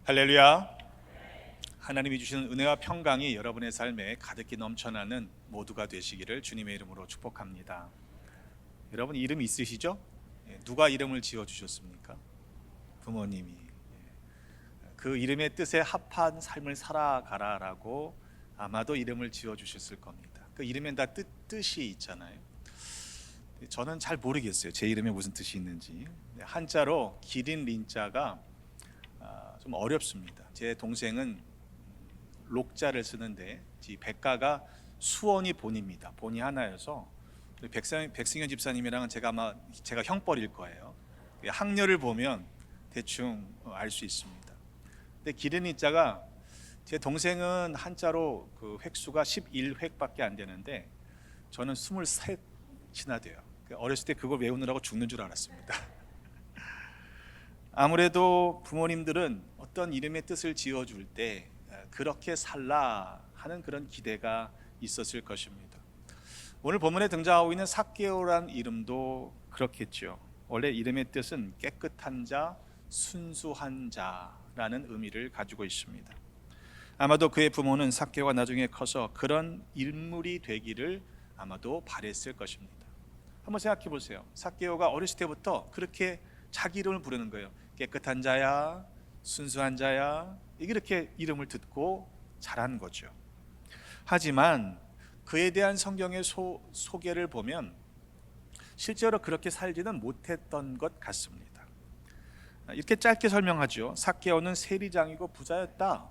할렐루야. 하나님이 주시는 은혜와 평강이 여러분의 삶에 가득히 넘쳐나는 모두가 되시기를 주님의 이름으로 축복합니다. 여러분 이름 있으시죠? 누가 이름을 지어주셨습니까? 부모님이. 그 이름의 뜻에 합한 삶을 살아가라라고 아마도 이름을 지어주셨을 겁니다. 그 이름엔 다 뜻이 있잖아요. 저는 잘 모르겠어요. 제 이름에 무슨 뜻이 있는지. 한자로 기린 린자가 좀 어렵습니다. 제 동생은 록자를 쓰는데 백가가 수원이 본입니다. 본이 하나여서 백승현 집사님이랑은 제가 형벌일 거예요. 학렬을 보면 대충 알 수 있습니다. 근데 기린이자가 제 동생은 한자로 그 획수가 11획밖에 안 되는데 저는 23이나 돼요. 어렸을 때 그걸 외우느라고 죽는 줄 알았습니다. 아무래도 부모님들은 어떤 이름의 뜻을 지어줄 때 그렇게 살라 하는 그런 기대가 있었을 것입니다. 오늘 본문에 등장하고 있는 삭개오란 이름도 그렇겠죠. 원래 이름의 뜻은 깨끗한 자, 순수한 자라는 의미를 가지고 있습니다. 아마도 그의 부모는 삭개오가 나중에 커서 그런 인물이 되기를 아마도 바랬을 것입니다. 한번 생각해 보세요. 삭개오가 어렸을 때부터 그렇게 자기 이름을 부르는 거예요. 깨끗한 자야, 순수한 자야, 이렇게 이름을 듣고 자란 거죠. 하지만 그에 대한 성경의 소개를 보면 실제로 그렇게 살지는 못했던 것 같습니다. 이렇게 짧게 설명하죠. 삭개오는 세리장이고 부자였다.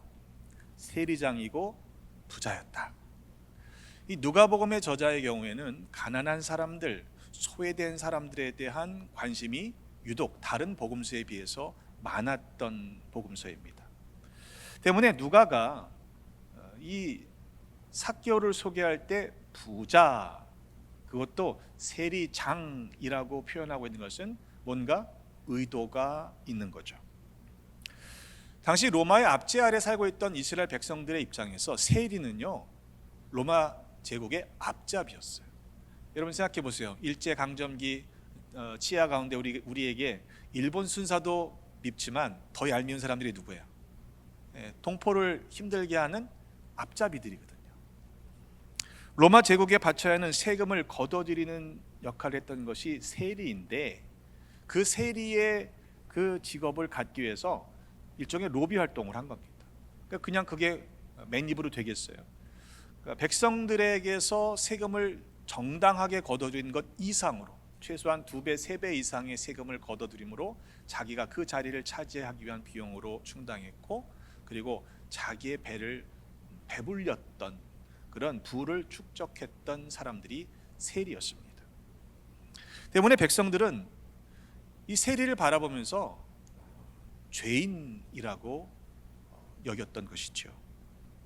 세리장이고 부자였다. 이 누가복음의 저자의 경우에는 가난한 사람들, 소외된 사람들에 대한 관심이 유독 다른 복음서에 비해서 많았던 복음서입니다. 때문에 누가가 이 삭개오를 소개할 때 부자, 그것도 세리장이라고 표현하고 있는 것은 뭔가 의도가 있는 거죠. 당시 로마의 압제 아래 살고 있던 이스라엘 백성들의 입장에서 세리는요, 로마 제국의 앞잡이였어요. 여러분 생각해 보세요. 일제강점기 치하 가운데 우리에게 일본 순사도 밉지만 더 얄미운 사람들이 누구예요? 동포를 힘들게 하는 앞잡이들이거든요. 로마 제국에 바쳐야 하는 세금을 거둬들이는 역할을 했던 것이 세리인데, 그 세리의 그 직업을 갖기 위해서 일종의 로비 활동을 한 겁니다. 그냥 그게 맨입으로 되겠어요? 그러니까 백성들에게서 세금을 정당하게 거둬들이는 것 이상으로 최소한 2배, 3배 이상의 세금을 거둬들임으로 자기가 그 자리를 차지하기 위한 비용으로 충당했고, 그리고 자기의 배를 배불렸던 그런 부를 축적했던 사람들이 세리였습니다. 때문에 백성들은 이 세리를 바라보면서 죄인이라고 여겼던 것이죠.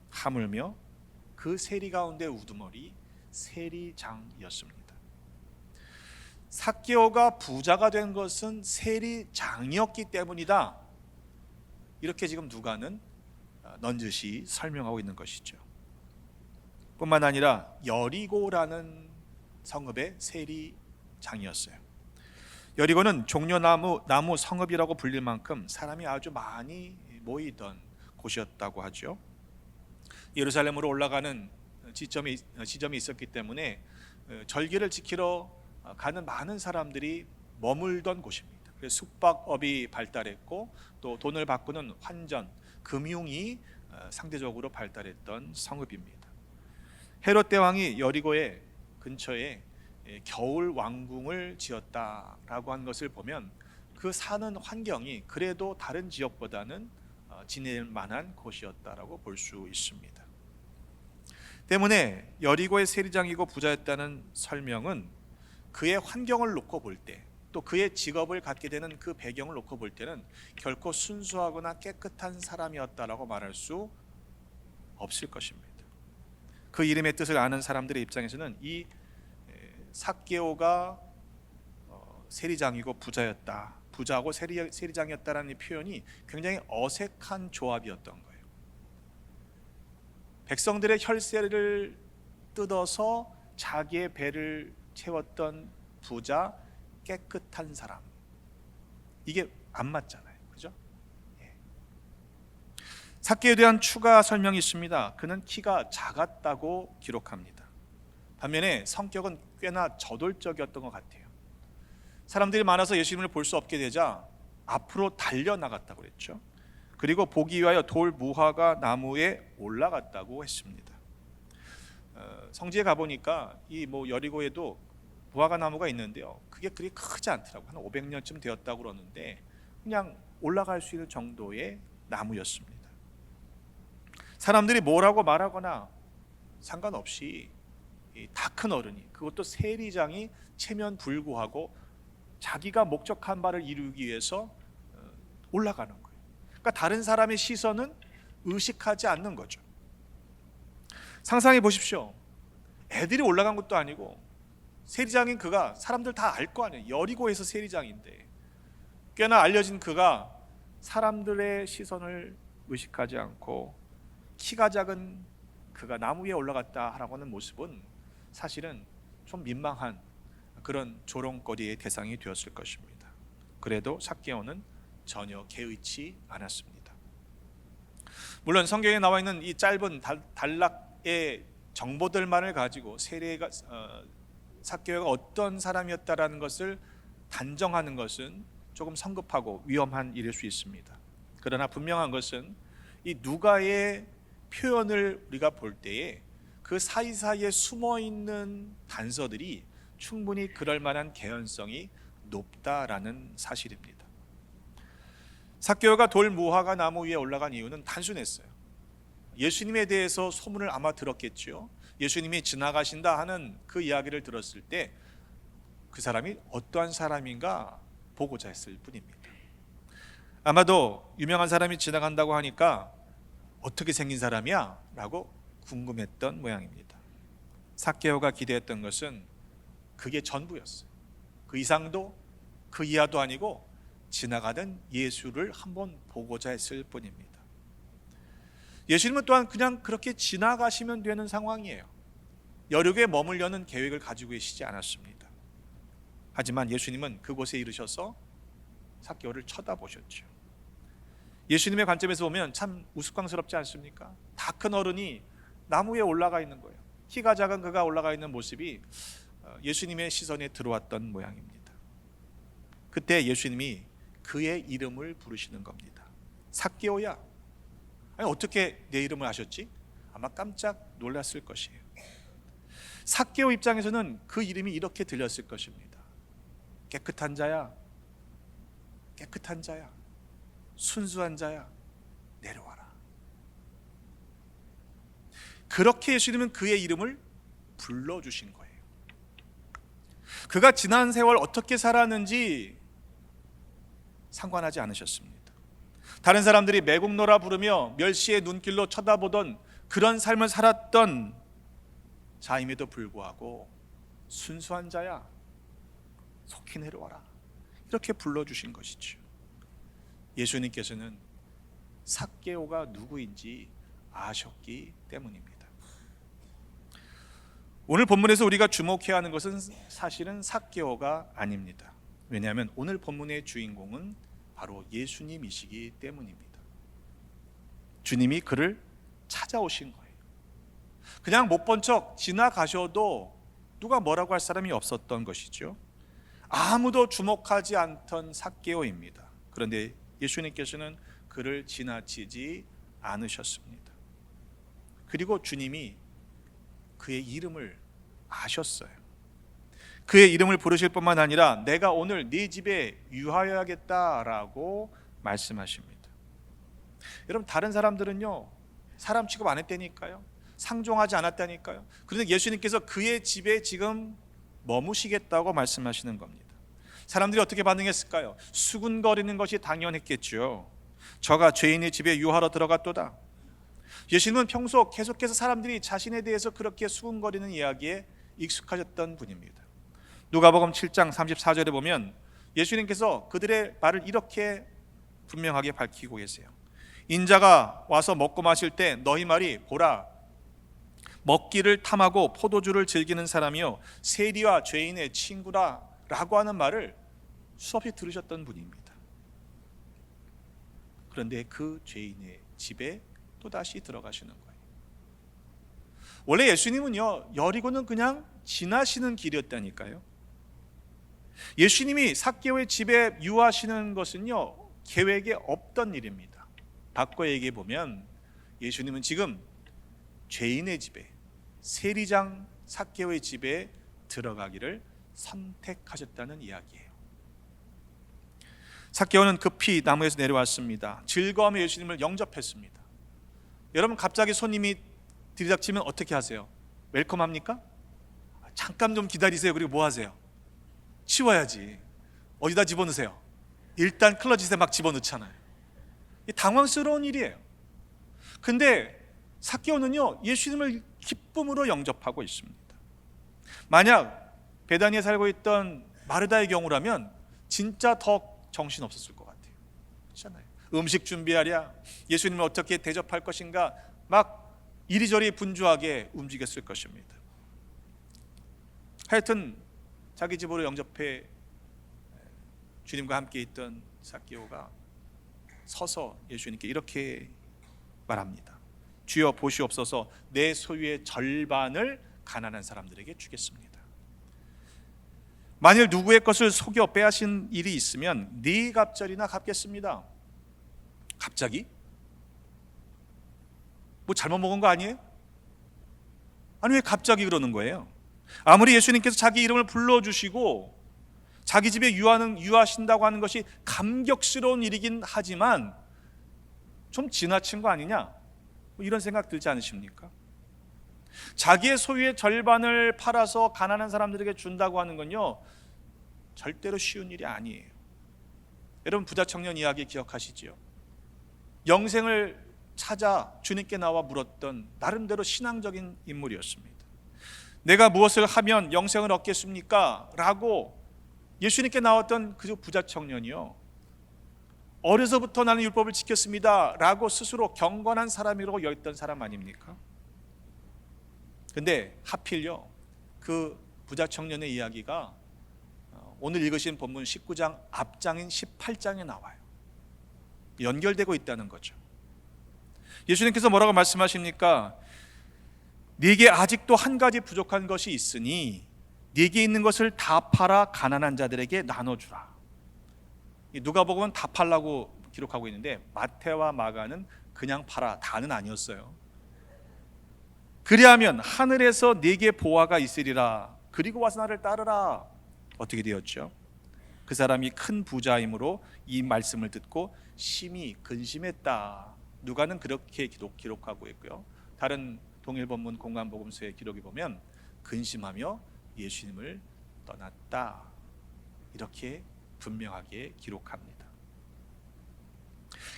하물며 그 세리 가운데 우두머리 세리장이었습니다. 삭개오가 부자가 된 것은 세리장이었기 때문이다. 이렇게 지금 누가는 넌지시 설명하고 있는 것이죠. 뿐만 아니라 여리고라는 성읍의 세리장이었어요. 여리고는 종려나무 성읍이라고 불릴 만큼 사람이 아주 많이 모이던 곳이었다고 하죠. 예루살렘으로 올라가는 지점이 있었기 때문에 절기를 지키러 가는 많은 사람들이 머물던 곳입니다. 그래서 숙박업이 발달했고 또 돈을 바꾸는 환전, 금융이 상대적으로 발달했던 성읍입니다. 헤롯 대왕이 여리고의 근처에 겨울 왕궁을 지었다라고 한 것을 보면 그 사는 환경이 그래도 다른 지역보다는 지낼 만한 곳이었다라고 볼 수 있습니다. 때문에 여리고의 세리장이고 부자였다는 설명은 그의 환경을 놓고 볼 때, 또 그의 직업을 갖게 되는 그 배경을 놓고 볼 때는 결코 순수하거나 깨끗한 사람이었다라고 말할 수 없을 것입니다. 그 이름의 뜻을 아는 사람들의 입장에서는 이 삭개오가 세리장이고 부자고 세리장이었다라는 표현이 굉장히 어색한 조합이었던 거예요. 백성들의 혈세를 뜯어서 자기의 배를 채웠던 부자, 깨끗한 사람, 이게 안 맞잖아요, 그죠? 삭개오에 대한 추가 설명이 있습니다. 그는 키가 작았다고 기록합니다. 반면에 성격은 꽤나 저돌적이었던 것 같아요. 사람들이 많아서 예수님을 볼 수 없게 되자 앞으로 달려나갔다고 그랬죠. 그리고 보기 위하여 돌 무화과 나무에 올라갔다고 했습니다. 성지에 가보니까 이 여리고에도 무화과 나무가 있는데요, 그게 그리 크지 않더라고요. 한 500년쯤 되었다고 그러는데 그냥 올라갈 수 있는 정도의 나무였습니다. 사람들이 뭐라고 말하거나 상관없이 다 큰 어른이, 그것도 세리장이 체면불구하고 자기가 목적한 바를 이루기 위해서 올라가는 거예요. 그러니까 다른 사람의 시선은 의식하지 않는 거죠. 상상해 보십시오. 애들이 올라간 것도 아니고 세리장인 그가, 사람들 다 알 거 아니에요. 여리고에서 세리장인데 꽤나 알려진 그가 사람들의 시선을 의식하지 않고 키가 작은 그가 나무 위에 올라갔다 하라고 하는 모습은 사실은 좀 민망한 그런 조롱거리의 대상이 되었을 것입니다. 그래도 삭개오는 전혀 개의치 않았습니다. 물론 성경에 나와 있는 이 짧은 단락의 정보들만을 가지고 삭개오가 어떤 사람이었다라는 것을 단정하는 것은 조금 성급하고 위험한 일일 수 있습니다. 그러나 분명한 것은 이 누가의 표현을 우리가 볼 때에 그 사이사이에 숨어있는 단서들이 충분히 그럴 만한 개연성이 높다라는 사실입니다. 삭개오가 돌 무화과 나무 위에 올라간 이유는 단순했어요. 예수님에 대해서 소문을 아마 들었겠죠. 예수님이 지나가신다 하는 그 이야기를 들었을 때 그 사람이 어떠한 사람인가 보고자 했을 뿐입니다. 아마도 유명한 사람이 지나간다고 하니까 어떻게 생긴 사람이야? 라고 궁금했던 모양입니다. 삭개오가 기대했던 것은 그게 전부였어요. 그 이상도 그 이하도 아니고 지나가던 예수를 한번 보고자 했을 뿐입니다. 예수님은 또한 그냥 그렇게 지나가시면 되는 상황이에요. 여력에 머물려는 계획을 가지고 계시지 않았습니다. 하지만 예수님은 그곳에 이르셔서 삭개오를 쳐다보셨죠. 예수님의 관점에서 보면 참 우스꽝스럽지 않습니까? 다 큰 어른이 나무 위에 올라가 있는 거예요. 키가 작은 그가 올라가 있는 모습이 예수님의 시선에 들어왔던 모양입니다. 그때 예수님이 그의 이름을 부르시는 겁니다. 삭개오야. 아니, 어떻게 내 이름을 아셨지? 아마 깜짝 놀랐을 것이에요. 삭개오 입장에서는 그 이름이 이렇게 들렸을 것입니다. 깨끗한 자야, 깨끗한 자야, 순수한 자야, 내려와라. 그렇게 예수님은 그의 이름을 불러주신 거예요. 그가 지난 세월 어떻게 살았는지 상관하지 않으셨습니다. 다른 사람들이 매국노라 부르며 멸시의 눈길로 쳐다보던 그런 삶을 살았던 자임에도 불구하고 순수한 자야, 속히 내려와라, 이렇게 불러주신 것이죠. 예수님께서는 삭개오가 누구인지 아셨기 때문입니다. 오늘 본문에서 우리가 주목해야 하는 것은 사실은 삭개오가 아닙니다. 왜냐하면 오늘 본문의 주인공은 바로 예수님이시기 때문입니다. 주님이 그를 찾아오신 거예요. 그냥 못 본 척 지나가셔도 누가 뭐라고 할 사람이 없었던 것이죠. 아무도 주목하지 않던 삭개오입니다. 그런데 예수님께서는 그를 지나치지 않으셨습니다. 그리고 주님이 그의 이름을 아셨어요. 그의 이름을 부르실 뿐만 아니라 내가 오늘 네 집에 유하여야겠다라고 말씀하십니다. 여러분, 다른 사람들은요, 사람 취급 안 했다니까요, 상종하지 않았다니까요. 그런데 예수님께서 그의 집에 지금 머무시겠다고 말씀하시는 겁니다. 사람들이 어떻게 반응했을까요? 수군거리는 것이 당연했겠죠. 저가 죄인의 집에 유하러 들어갔도다. 예수님은 평소 계속해서 사람들이 자신에 대해서 그렇게 수군거리는 이야기에 익숙하셨던 분입니다. 누가복음 7장 34절에 보면 예수님께서 그들의 말을 이렇게 분명하게 밝히고 계세요. 인자가 와서 먹고 마실 때 너희 말이 보라, 먹기를 탐하고 포도주를 즐기는 사람이요 세리와 죄인의 친구라 라고 하는 말을 수없이 들으셨던 분입니다. 그런데 그 죄인의 집에 또다시 들어가시는 거예요. 원래 예수님은요, 여리고는 그냥 지나시는 길이었다니까요. 예수님이 삭개오의 집에 유하시는 것은요, 계획에 없던 일입니다. 바꿔 얘기해 보면 예수님은 지금 죄인의 집에, 세리장 삭개오의 집에 들어가기를 선택하셨다는 이야기예요. 삭개오는 급히 나무에서 내려왔습니다. 즐거움에 예수님을 영접했습니다. 여러분, 갑자기 손님이 들이닥치면 어떻게 하세요? 웰컴합니까? 잠깐 좀 기다리세요. 그리고 뭐 하세요? 치워야지. 어디다 집어넣으세요? 일단 클러짓에 막 집어넣잖아요. 당황스러운 일이에요. 근데 삭개오는요, 예수님을 기쁨으로 영접하고 있습니다. 만약 베다니에 살고 있던 마르다의 경우라면 진짜 더 정신 없었을 것 같아요. 그렇잖아요. 음식 준비하랴, 예수님을 어떻게 대접할 것인가, 막 이리저리 분주하게 움직였을 것입니다. 하여튼 자기 집으로 영접해 주님과 함께 있던 삭개오가 서서 예수님께 이렇게 말합니다. 주여 보시옵소서, 내 소유의 절반을 가난한 사람들에게 주겠습니다. 만일 누구의 것을 속여 빼앗은 일이 있으면 네 갑절이나 갚겠습니다. 갑자기? 뭐 잘못 먹은 거 아니에요? 아니, 왜 갑자기 그러는 거예요? 아무리 예수님께서 자기 이름을 불러주시고 자기 집에 유하신다고 하는 것이 감격스러운 일이긴 하지만 좀 지나친 거 아니냐, 뭐 이런 생각 들지 않으십니까? 자기의 소유의 절반을 팔아서 가난한 사람들에게 준다고 하는 건요, 절대로 쉬운 일이 아니에요. 여러분, 부자 청년 이야기 기억하시지요? 영생을 찾아 주님께 나와 물었던 나름대로 신앙적인 인물이었습니다. 내가 무엇을 하면 영생을 얻겠습니까? 라고 예수님께 나왔던 그 부자 청년이요, 어려서부터 나는 율법을 지켰습니다 라고 스스로 경건한 사람이라고 여겼던 사람 아닙니까? 근데 하필요, 그 부자 청년의 이야기가 오늘 읽으신 본문 19장 앞장인 18장에 나와요. 연결되고 있다는 거죠. 예수님께서 뭐라고 말씀하십니까? 네게 아직도 한 가지 부족한 것이 있으니 네게 있는 것을 다 팔아 가난한 자들에게 나눠주라. 누가복음은 다 팔라고 기록하고 있는데 마태와 마가는 그냥 팔아, 다는 아니었어요. 그리하면 하늘에서 네게 보화가 있으리라. 그리고 와서 나를 따르라. 어떻게 되었죠? 그 사람이 큰 부자이므로 이 말씀을 듣고 심히 근심했다. 누가는 그렇게 기록하고 있고요, 다른 동일 본문 공관복음서의 기록에 보면 근심하며 예수님을 떠났다, 이렇게 분명하게 기록합니다.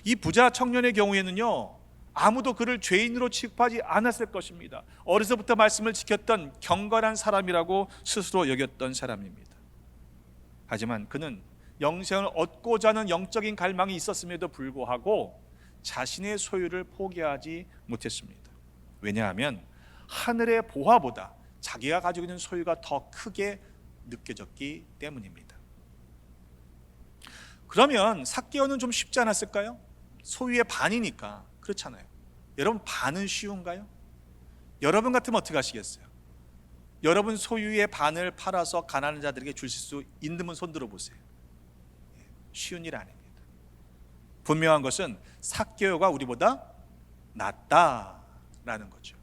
이 부자 청년의 경우에는요, 아무도 그를 죄인으로 취급하지 않았을 것입니다. 어려서부터 말씀을 지켰던 경건한 사람이라고 스스로 여겼던 사람입니다. 하지만 그는 영생을 얻고자 하는 영적인 갈망이 있었음에도 불구하고 자신의 소유를 포기하지 못했습니다. 왜냐하면 하늘의 보화보다 자기가 가지고 있는 소유가 더 크게 느껴졌기 때문입니다. 그러면 삭개오는 좀 쉽지 않았을까요? 소유의 반이니까. 그렇잖아요. 여러분, 반은 쉬운가요? 여러분 같으면 어떻게 하시겠어요? 여러분 소유의 반을 팔아서 가난한 자들에게 주실 수 있는 분 손 들어보세요. 쉬운 일 아닙니다. 분명한 것은 삭개오가 우리보다 낫다라는 거죠.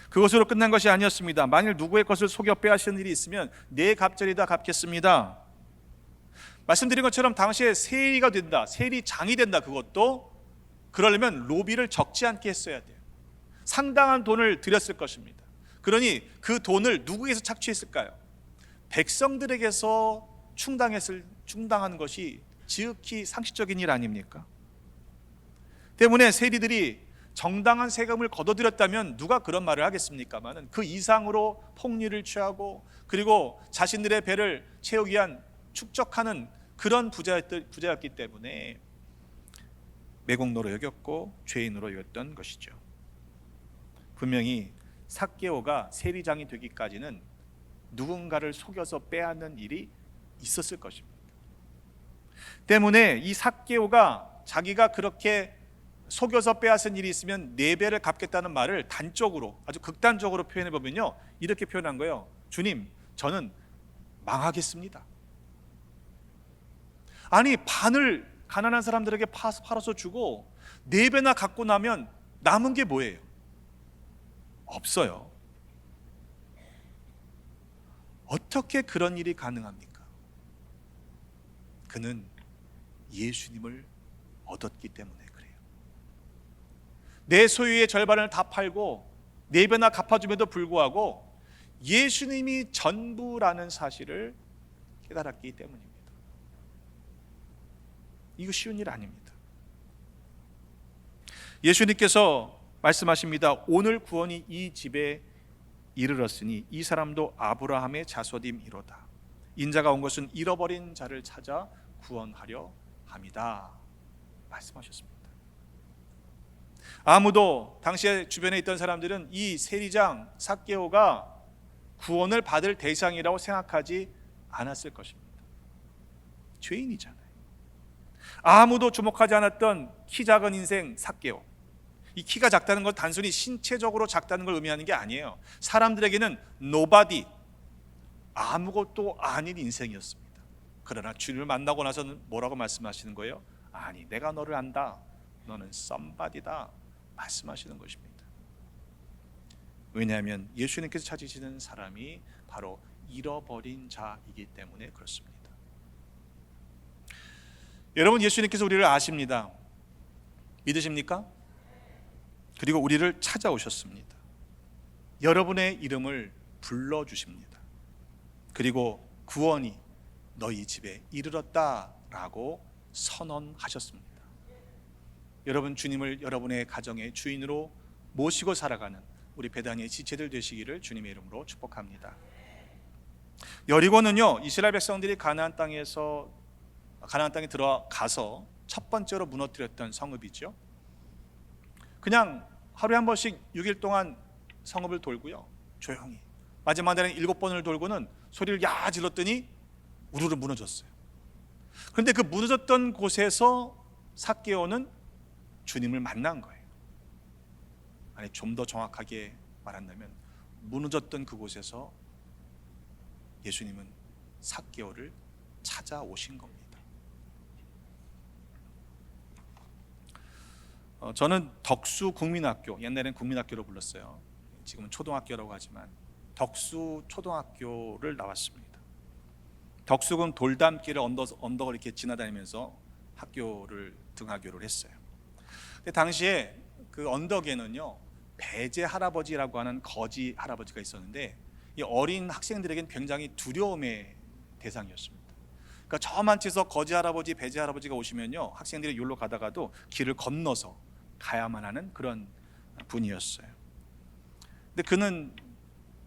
그것으로 끝난 것이 아니었습니다. 만일 누구의 것을 속여 빼앗은 일이 있으면 네 갑절이 다 갚겠습니다. 말씀드린 것처럼 당시에 세리가 된다, 세리장이 된다, 그것도 그러려면 로비를 적지 않게 했어야 돼요. 상당한 돈을 들였을 것입니다. 그러니 그 돈을 누구에게서 착취했을까요? 백성들에게서 충당한 것이 지극히 상식적인 일 아닙니까? 때문에 세리들이 정당한 세금을 거둬들였다면 누가 그런 말을 하겠습니까마는 그 이상으로 폭리를 취하고 그리고 자신들의 배를 채우기 위한 축적하는 그런 부자였기 때문에 매국노로 여겼고 죄인으로 여겼던 것이죠. 분명히 삭개오가 세리장이 되기까지는 누군가를 속여서 빼앗는 일이 있었을 것입니다. 때문에 이 삭개오가 자기가 그렇게 속여서 빼앗은 일이 있으면 4배를 갚겠다는 말을 단적으로 아주 극단적으로 표현해 보면요, 이렇게 표현한 거예요. 주님, 저는 망하겠습니다. 아니, 반을 가난한 사람들에게 팔아서 주고 4배나 갖고 나면 남은 게 뭐예요? 없어요. 어떻게 그런 일이 가능합니까? 그는 예수님을 얻었기 때문에 그래요. 내 소유의 절반을 다 팔고 4배나 갚아줌에도 불구하고 예수님이 전부라는 사실을 깨달았기 때문입니다. 이거 쉬운 일 아닙니다. 예수님께서 말씀하십니다. 오늘 구원이 이 집에 이르렀으니 이 사람도 아브라함의 자손임이로다. 인자가 온 것은 잃어버린 자를 찾아 구원하려 함이다 말씀하셨습니다. 아무도 당시에 주변에 있던 사람들은 이 세리장 삭개오가 구원을 받을 대상이라고 생각하지 않았을 것입니다. 죄인이잖아요. 아무도 주목하지 않았던 키 작은 인생 삭개오. 이 키가 작다는 건 단순히 신체적으로 작다는 걸 의미하는 게 아니에요. 사람들에게는 nobody, 아무것도 아닌 인생이었습니다. 그러나 주님을 만나고 나서는 뭐라고 말씀하시는 거예요? 아니, 내가 너를 안다. 너는 somebody다 말씀하시는 것입니다. 왜냐하면 예수님께서 찾으시는 사람이 바로 잃어버린 자이기 때문에 그렇습니다. 여러분, 예수님께서 우리를 아십니다. 믿으십니까? 그리고 우리를 찾아오셨습니다. 여러분의 이름을 불러주십니다. 그리고 구원이 너희 집에 이르렀다라고 선언하셨습니다. 여러분, 주님을 여러분의 가정의 주인으로 모시고 살아가는 우리 베다니의 지체들 되시기를 주님의 이름으로 축복합니다. 여리고는요, 이스라엘 백성들이 가나안 땅에 들어가서 첫 번째로 무너뜨렸던 성읍이죠. 그냥 하루에 한 번씩 6일 동안 성읍을 돌고요, 조용히 마지막 날엔 7번을 돌고는 소리를 야 질렀더니 우르르 무너졌어요. 그런데 그 무너졌던 곳에서 삭개오는 주님을 만난 거예요. 아니, 좀 더 정확하게 말한다면 무너졌던 그곳에서 예수님은 삭개오를 찾아오신 겁니다. 저는 덕수 국민학교, 옛날엔 국민학교로 불렀어요. 지금은 초등학교라고 하지만 덕수 초등학교를 나왔습니다. 덕수군 돌담길을 언덕을 이렇게 지나다니면서 학교를 등하교를 했어요. 근데 당시에 그 언덕에는요, 배제 할아버지라고 하는 거지 할아버지가 있었는데 이 어린 학생들에겐 굉장히 두려움의 대상이었습니다. 그러니까 저 많지서 거지 할아버지, 배제 할아버지가 오시면요, 학생들이 여기로 가다가도 길을 건너서 가야만 하는 그런 분이었어요. 근데 그는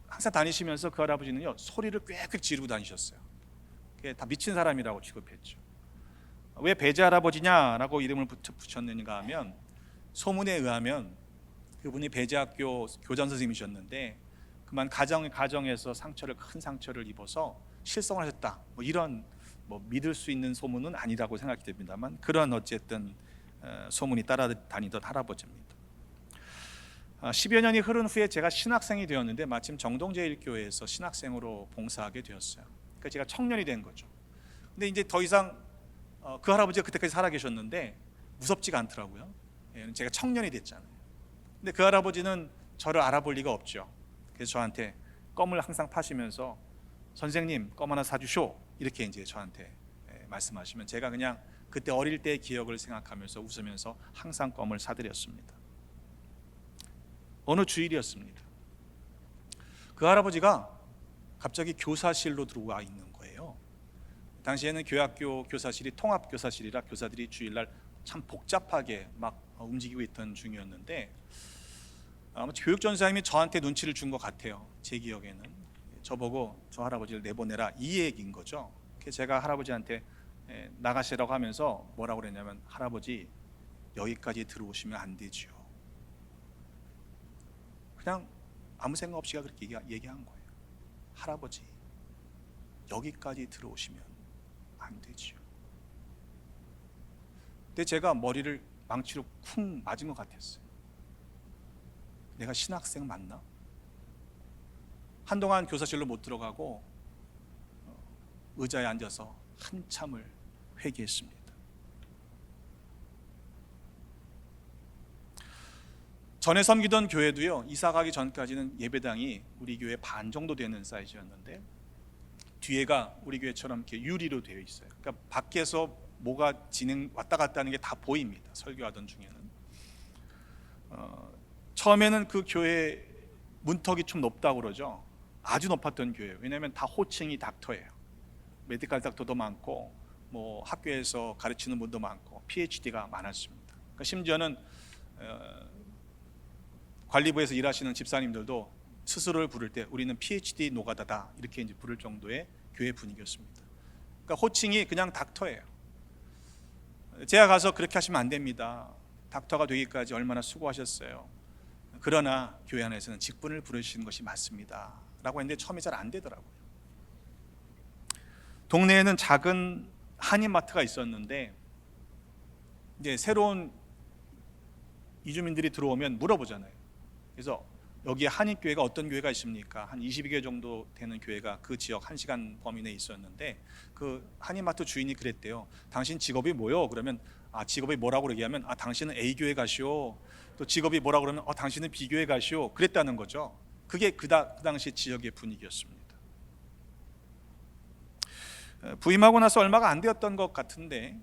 항상 다니시면서 그 할아버지는요, 소리를 꽥꽥 지르고 다니셨어요. 그게 다 미친 사람이라고 취급했죠. 왜 배제 할아버지냐라고 이름을 붙였는가 하면, 소문에 의하면 그분이 배제학교 교장 선생님이셨는데 그만 가정에서 큰 상처를 입어서 실성을 하셨다, 이런 믿을 수 있는 소문은 아니라고 생각이 됩니다만, 그런 어쨌든 소문이 따라다니던 할아버지입니다. 10여 년이 흐른 후에 제가 신학생이 되었는데 마침 정동제일교회에서 신학생으로 봉사하게 되었어요. 그러니까 제가 청년이 된 거죠. 근데 이제 더 이상 그 할아버지가 그때까지 살아계셨는데 무섭지가 않더라고요. 제가 청년이 됐잖아요. 근데 그 할아버지는 저를 알아볼 리가 없죠. 그래서 저한테 껌을 항상 파시면서 선생님, 껌 하나 사주쇼, 이렇게 이제 저한테 말씀하시면 제가 그냥 그때 어릴 때의 기억을 생각하면서 웃으면서 항상 껌을 사드렸습니다. 어느 주일이었습니다. 그 할아버지가 갑자기 교사실로 들어와 있는 거예요. 당시에는 교학교 교사실이 통합교사실이라 교사들이 주일날 참 복잡하게 막 움직이고 있던 중이었는데, 아마 교육전사님이 저한테 눈치를 준 것 같아요. 제 기억에는 저보고 저 할아버지를 내보내라, 이 얘기인 거죠. 그래서 제가 할아버지한테 나가시라고 하면서 뭐라고 그랬냐면, 할아버지, 여기까지 들어오시면 안 되죠. 그냥 아무 생각 없이 그렇게 얘기한 거예요. 할아버지, 여기까지 들어오시면 안 되죠. 근데 제가 머리를 망치로 쿵 맞은 것 같았어요. 내가 신학생 맞나? 한동안 교사실로 못 들어가고 의자에 앉아서 한참을 회개했습니다. 전에 섬기던 교회도요, 이사 가기 전까지는 예배당이 우리 교회 반 정도 되는 사이즈였는데 뒤에가 우리 교회처럼 이렇게 유리로 되어 있어요. 그러니까 밖에서 뭐가 왔다 갔다 하는 게 다 보입니다. 설교하던 중에는. 처음에는 그 교회 문턱이 좀 높다고 그러죠. 아주 높았던 교회예요. 왜냐하면 다 호칭이 닥터예요. 메디컬 닥터도 많고 뭐 학교에서 가르치는 분도 많고 PhD가 많았습니다. 그러니까 심지어는 관리부에서 일하시는 집사님들도 스스로를 부를 때 우리는 PhD 노가다다 이렇게 이제 부를 정도의 교회 분위기였습니다. 그러니까 호칭이 그냥 닥터예요. 제가 가서 그렇게 하시면 안 됩니다. 닥터가 되기까지 얼마나 수고하셨어요. 그러나 교회 안에서는 직분을 부르시는 것이 맞습니다 라고 했는데 처음에 잘 안 되더라고요. 동네에는 작은 한인마트가 있었는데 이제 새로운 이주민들이 들어오면 물어보잖아요. 그래서 여기에 한인교회가 어떤 교회가 있습니까? 한 22개 정도 되는 교회가 그 지역 1시간 범위 내에 있었는데 그 한인마트 주인이 그랬대요. 당신 직업이 뭐요? 그러면 직업이 뭐라고 얘기하면 당신은 A교회 가시오. 또 직업이 뭐라고 그러면 당신은 B교회 가시오. 그랬다는 거죠. 그게 그 당시 지역의 분위기였습니다. 부임하고 나서 얼마가 안 되었던 것 같은데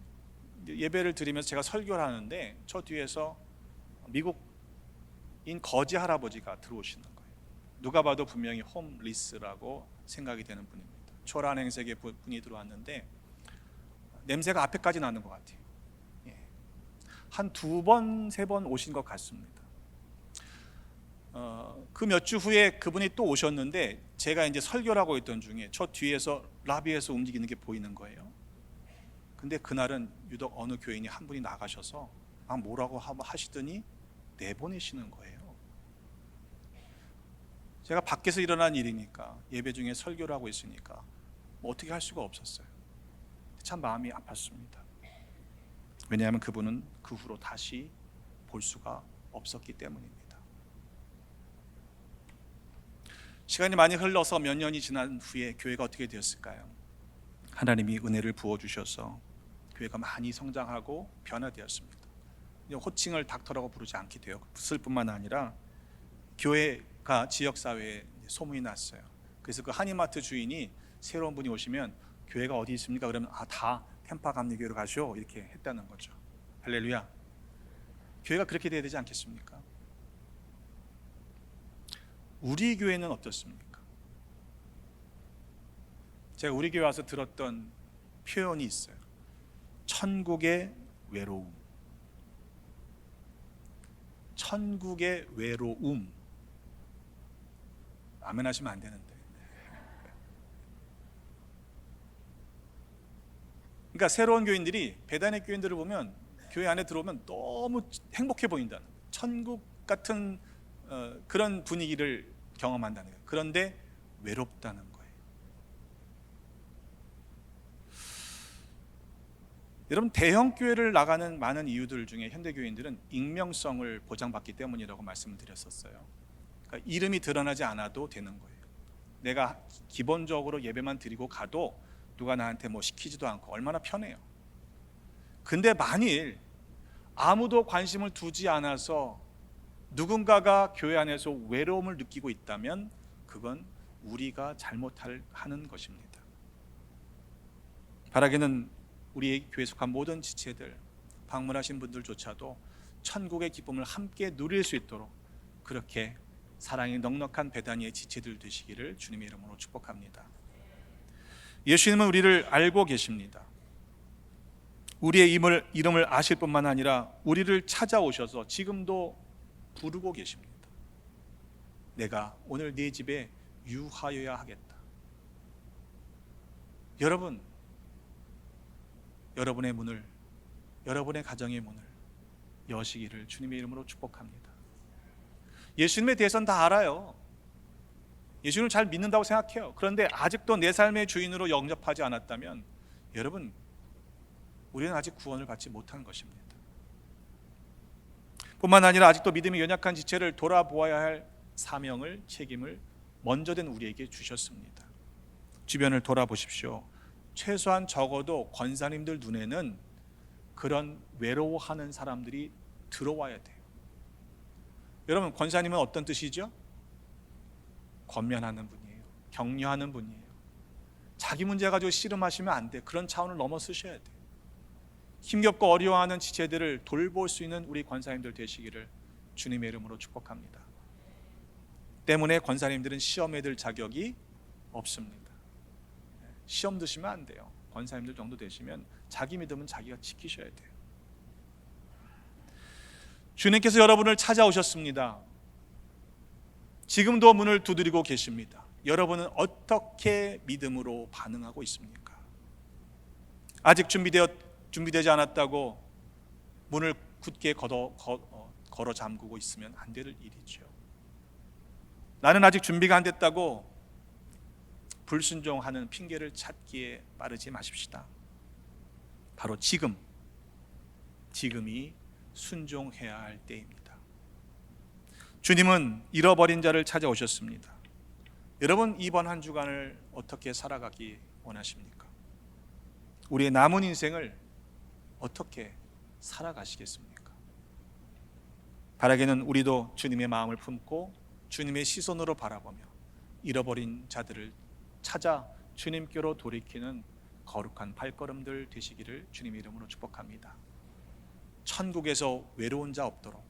예배를 드리면서 제가 설교를 하는데 저 뒤에서 미국인 거지 할아버지가 들어오시는 거예요. 누가 봐도 분명히 홈리스라고 생각이 되는 분입니다. 초라한 행색의 분이 들어왔는데 냄새가 앞에까지 나는 것 같아요. 한 2번, 3번 오신 것 같습니다. 그 몇 주 후에 그분이 또 오셨는데 제가 이제 설교를 하고 있던 중에 저 뒤에서 라비에서 움직이는 게 보이는 거예요. 근데 그날은 유독 어느 교인이 한 분이 나가셔서 뭐라고 하시더니 내보내시는 거예요. 제가 밖에서 일어난 일이니까 예배 중에 설교를 하고 있으니까 뭐 어떻게 할 수가 없었어요. 참 마음이 아팠습니다. 왜냐하면 그분은 그 후로 다시 볼 수가 없었기 때문입니다. 시간이 많이 흘러서 몇 년이 지난 후에 교회가 어떻게 되었을까요? 하나님이 은혜를 부어주셔서 교회가 많이 성장하고 변화되었습니다. 호칭을 닥터라고 부르지 않게 되었을 뿐만 아니라 교회가 지역사회에 소문이 났어요. 그래서 그 한인마트 주인이 새로운 분이 오시면 교회가 어디 있습니까? 그러면 다 템파 감리교회로 가시오 이렇게 했다는 거죠. 할렐루야. 교회가 그렇게 돼야 되지 않겠습니까? 우리 교회는 어떻습니까? 제가 우리 교회 와서 들었던 표현이 있어요. 천국의 외로움. 천국의 외로움. 아멘 하시면 안 되는데. 그러니까 새로운 교인들이 배단의 교인들을 보면 교회 안에 들어오면 너무 행복해 보인다는 거예요. 천국 같은 그런 분위기를 경험한다는 거예요. 그런데 외롭다는 거예요. 여러분, 대형 교회를 나가는 많은 이유들 중에 현대 교인들은 익명성을 보장받기 때문이라고 말씀을 드렸었어요. 그러니까 이름이 드러나지 않아도 되는 거예요. 내가 기본적으로 예배만 드리고 가도 누가 나한테 뭐 시키지도 않고 얼마나 편해요. 근데 만일 아무도 관심을 두지 않아서 누군가가 교회 안에서 외로움을 느끼고 있다면 그건 우리가 잘못하는 것입니다. 바라기는 우리의 교회에 속한 모든 지체들, 방문하신 분들조차도 천국의 기쁨을 함께 누릴 수 있도록 그렇게 사랑이 넉넉한 베다니의 지체들 되시기를 주님의 이름으로 축복합니다. 예수님은 우리를 알고 계십니다. 우리의 이름을 아실 뿐만 아니라 우리를 찾아오셔서 지금도 부르고 계십니다. 내가 오늘 네 집에 유하여야 하겠다. 여러분, 여러분의 문을, 여러분의 가정의 문을 여시기를 주님의 이름으로 축복합니다. 예수님에 대해서는 다 알아요. 예수님을 잘 믿는다고 생각해요. 그런데 아직도 내 삶의 주인으로 영접하지 않았다면 여러분, 우리는 아직 구원을 받지 못한 것입니다. 뿐만 아니라 아직도 믿음이 연약한 지체를 돌아보아야 할 사명을, 책임을 먼저 된 우리에게 주셨습니다. 주변을 돌아보십시오. 최소한 적어도 권사님들 눈에는 그런 외로워하는 사람들이 들어와야 돼요. 여러분, 권사님은 어떤 뜻이죠? 권면하는 분이에요. 격려하는 분이에요. 자기 문제 가지고 씨름하시면 안 돼. 그런 차원을 넘어서셔야 돼요. 힘겹고 어려워하는 지체들을 돌볼 수 있는 우리 권사님들 되시기를 주님의 이름으로 축복합니다. 때문에 권사님들은 시험에 들 자격이 없습니다. 시험 드시면 안 돼요. 권사님들 정도 되시면 자기 믿음은 자기가 지키셔야 돼요. 주님께서 여러분을 찾아오셨습니다. 지금도 문을 두드리고 계십니다. 여러분은 어떻게 믿음으로 반응하고 있습니까? 아직 준비되지 않았다고 문을 굳게 걸어 잠그고 있으면 안 될 일이죠. 나는 아직 준비가 안 됐다고 불순종하는 핑계를 찾기에 빠르지 마십시다. 바로 지금이 순종해야 할 때입니다. 주님은 잃어버린 자를 찾아오셨습니다. 여러분, 이번 한 주간을 어떻게 살아가기 원하십니까? 우리의 남은 인생을 어떻게 살아가시겠습니까? 바라기는 우리도 주님의 마음을 품고 주님의 시선으로 바라보며 잃어버린 자들을 찾아 주님께로 돌이키는 거룩한 발걸음들 되시기를 주님의 이름으로 축복합니다. 천국에서 외로운 자 없도록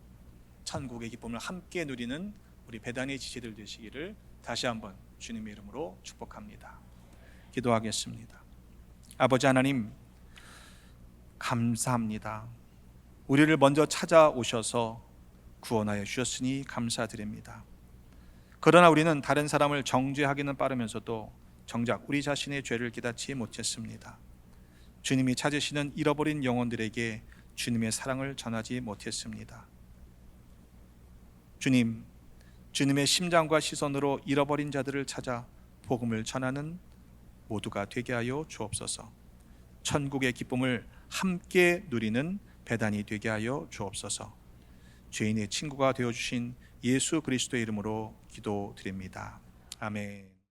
천국의 기쁨을 함께 누리는 우리 베다니의 지체들 되시기를 다시 한번 주님의 이름으로 축복합니다. 기도하겠습니다. 아버지 하나님, 감사합니다. 우리를 먼저 찾아오셔서 구원하여 주셨으니 감사드립니다. 그러나 우리는 다른 사람을 정죄하기는 빠르면서도 정작 우리 자신의 죄를 깨닫지 못했습니다. 주님이 찾으시는 잃어버린 영혼들에게 주님의 사랑을 전하지 못했습니다. 주님, 주님의 심장과 시선으로 잃어버린 자들을 찾아 복음을 전하는 모두가 되게 하여 주옵소서. 천국의 기쁨을 함께 누리는 배단이 되게 하여 주옵소서. 죄인의 친구가 되어주신 예수 그리스도의 이름으로 기도드립니다. 아멘.